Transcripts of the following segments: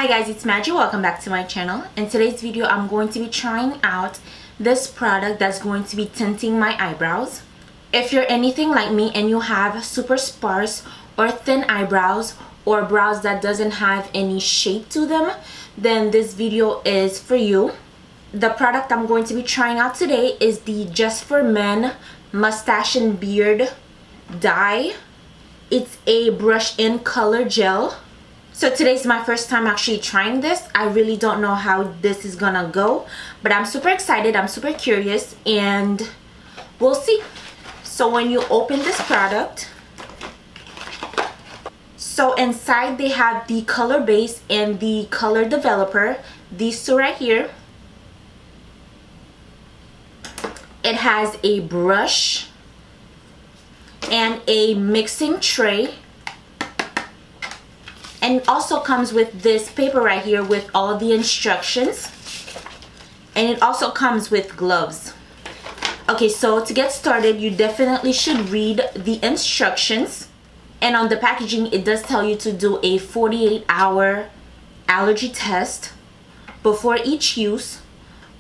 Hi guys, it's Maggie. Welcome back to my channel. In today's video, I'm going to be trying out this product that's going to be tinting my eyebrows. If you're anything like me and you have super sparse or thin eyebrows or brows that doesn't have any shape to them, then this video is for you. The product I'm going to be trying out today is the Just for Men Mustache and Beard Dye. It's a brush-in color gel. So today's my first time actually trying this. I really don't know how this is gonna go, but I'm super excited, I'm super curious, and we'll see. So when you open this product, so inside they have the color base and the color developer, these two right here. It has a brush and a mixing tray. And it also comes with this paper right here with all the instructions. And it also comes with gloves. Okay, so to get started, you definitely should read the instructions. And on the packaging, it does tell you to do a 48-hour allergy test before each use,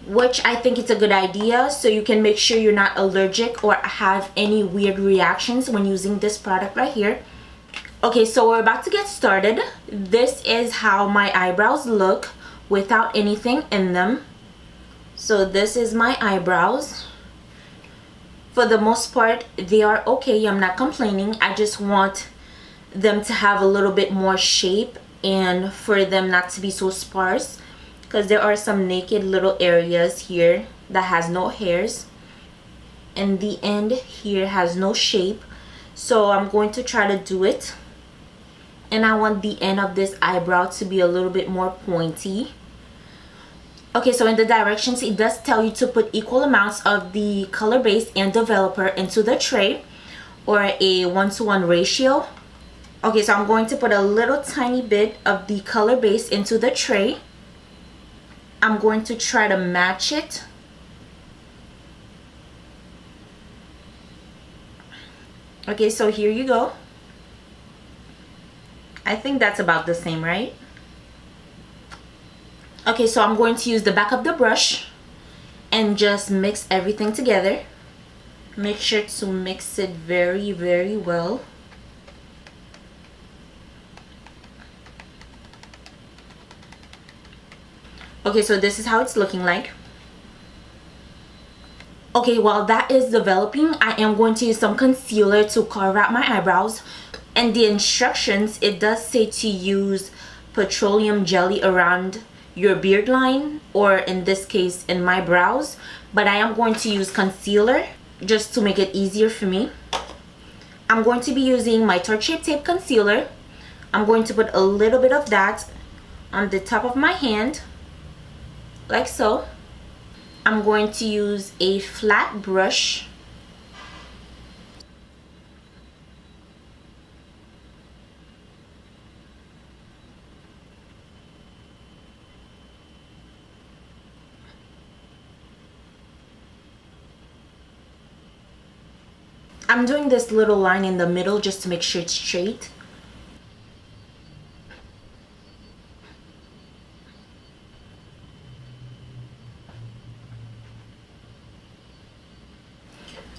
which I think it's a good idea so you can make sure you're not allergic or have any weird reactions when using this product right here. Okay, so we're about to get started. This is how my eyebrows look without anything in them. So this is my eyebrows. For the most part, they are okay. I'm not complaining. I just want them to have a little bit more shape and for them not to be so sparse, because there are some naked little areas here that has no hairs, and the end here has no shape. So I'm going to try to do it. And I want the end of this eyebrow to be a little bit more pointy. Okay, so in the directions, it does tell you to put equal amounts of the color base and developer into the tray, or a 1-to-1 ratio. Okay, so I'm going to put a little tiny bit of the color base into the tray. I'm going to try to match it. Okay, so here you go. I think that's about the same, right? Okay, so I'm going to use the back of the brush and just mix everything together. Make sure to mix it very, very well. Okay, so this is how it's looking like. Okay, while that is developing, I am going to use some concealer to carve out my eyebrows. And the instructions, it does say to use petroleum jelly around your beard line, or in this case in my brows, but I am going to use concealer just to make it easier for me. I'm going to be using my Tarte Shape Tape concealer. I'm going to put a little bit of that on the top of my hand, like so. I'm going to use a flat brush. I'm doing this little line in the middle just to make sure it's straight.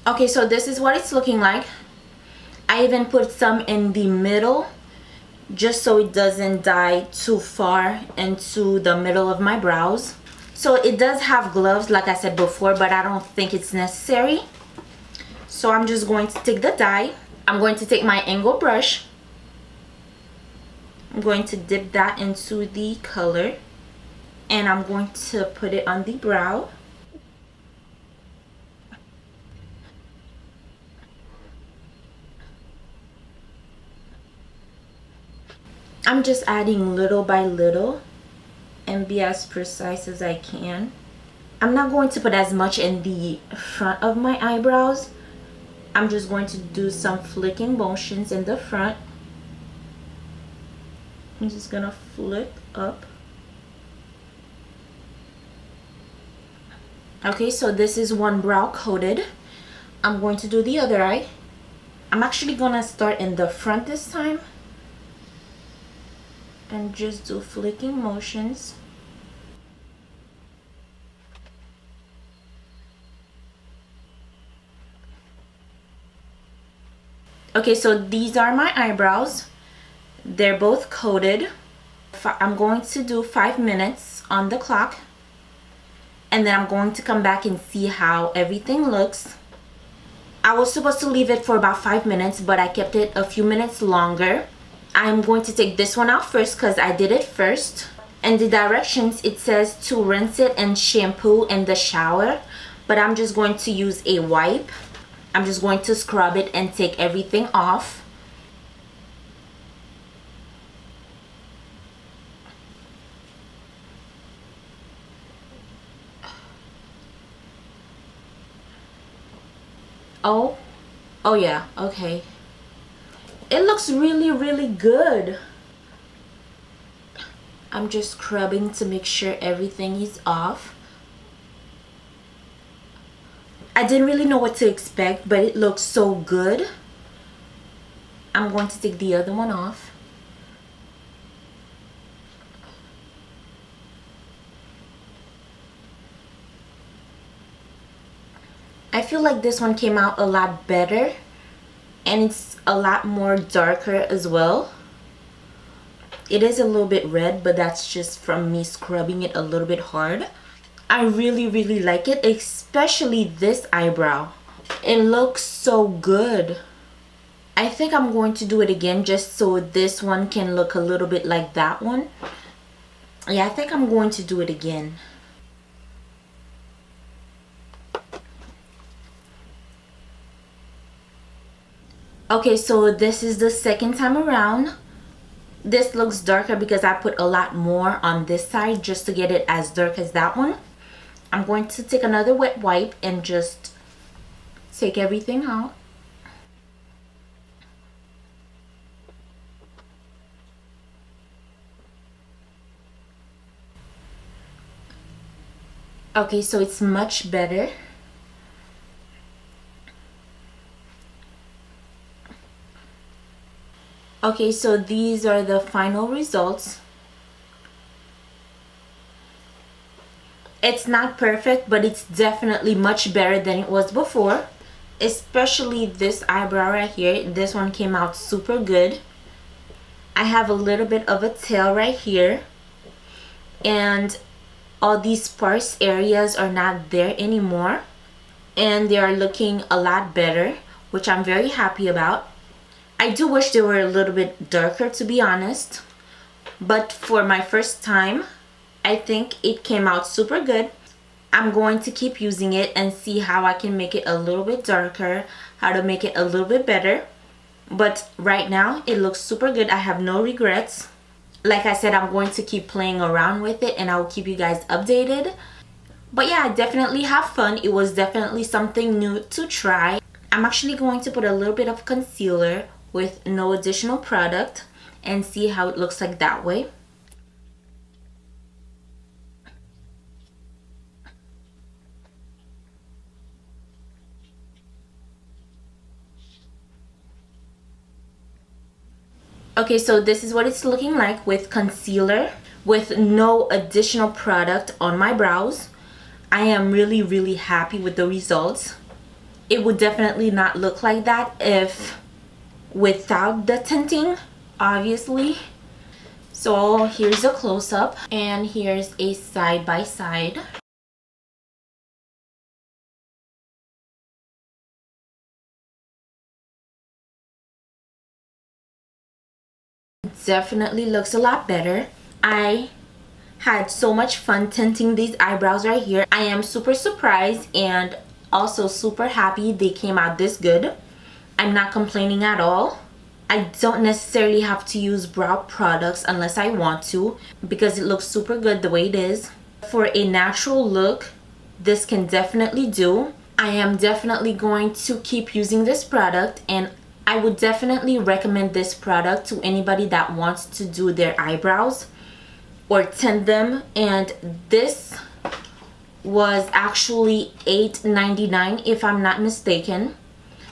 Okay, so this is what it's looking like. I even put some in the middle just so it doesn't dye too far into the middle of my brows. So it does have gloves, like I said before, but I don't think it's necessary. So I'm just going to take the dye. I'm going to take my angled brush. I'm going to dip that into the color. And I'm going to put it on the brow. I'm just adding little by little and be as precise as I can. I'm not going to put as much in the front of my eyebrows. I'm just going to do some flicking motions in the front. I'm just gonna flick up. Okay, so this is one brow coated. I'm going to do the other eye. I'm actually gonna start in the front this time. and just do flicking motions. Okay, so these are my eyebrows. They're both coated. I'm going to do 5 minutes on the clock, and then I'm going to come back and see how everything looks. I was supposed to leave it for about 5 minutes, but I kept it a few minutes longer. I'm going to take this one out first because I did it first. And the directions, it says to rinse it and shampoo in the shower, but I'm just going to use a wipe. I'm just going to scrub it and take everything off. Oh yeah, okay. It looks really, really good. I'm just scrubbing to make sure everything is off. I didn't really know what to expect, but it looks so good. I'm going to take the other one off. I feel like this one came out a lot better, and it's a lot more darker as well. It is a little bit red, but that's just from me scrubbing it a little bit hard. I really, really like it, especially this eyebrow. It looks so good. I think I'm going to do it again just so this one can look a little bit like that one. Yeah, I think I'm going to do it again. Okay, so this is the second time around. This looks darker because I put a lot more on this side just to get it as dark as that one. I'm going to take another wet wipe and just take everything out. Okay, so it's much better. Okay, so these are the final results. It's not perfect, but it's definitely much better than it was before. Especially this eyebrow right here. This one came out super good. I have a little bit of a tail right here. And all these sparse areas are not there anymore. And they are looking a lot better, which I'm very happy about. I do wish they were a little bit darker, to be honest, but for my first time, I think it came out super good. I'm going to keep using it and see how I can make it a little bit darker, how to make it a little bit better. But right now, it looks super good. I have no regrets. Like I said, I'm going to keep playing around with it and I will keep you guys updated. But yeah, I definitely have fun. It was definitely something new to try. I'm actually going to put a little bit of concealer with no additional product and see how it looks like that way. Okay, so this is what it's looking like with concealer, with no additional product on my brows. I am really, really happy with the results. It would definitely not look like that if without the tinting, obviously. So here's a close-up and here's a side-by-side. Definitely looks a lot better. I had so much fun tinting these eyebrows right here. I am super surprised and also super happy they came out this good. I'm not complaining at all. I don't necessarily have to use brow products unless I want to because it looks super good the way it is. For a natural look, this can definitely do. I am definitely going to keep using this product and I would definitely recommend this product to anybody that wants to do their eyebrows or tint them. And this was actually $8.99 if I'm not mistaken.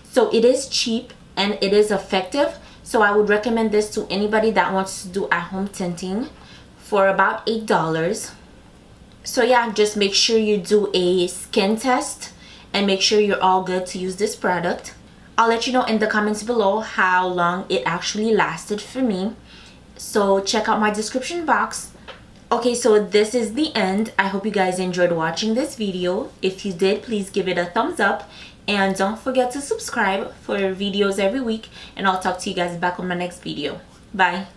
So it is cheap and it is effective. So I would recommend this to anybody that wants to do at-home tinting for about $8. So yeah, just make sure you do a skin test and make sure you're all good to use this product. I'll let you know in the comments below how long it actually lasted for me. So check out my description box. Okay, so this is the end. I hope you guys enjoyed watching this video. If you did, please give it a thumbs up. And don't forget to subscribe for videos every week. And I'll talk to you guys back on my next video. Bye.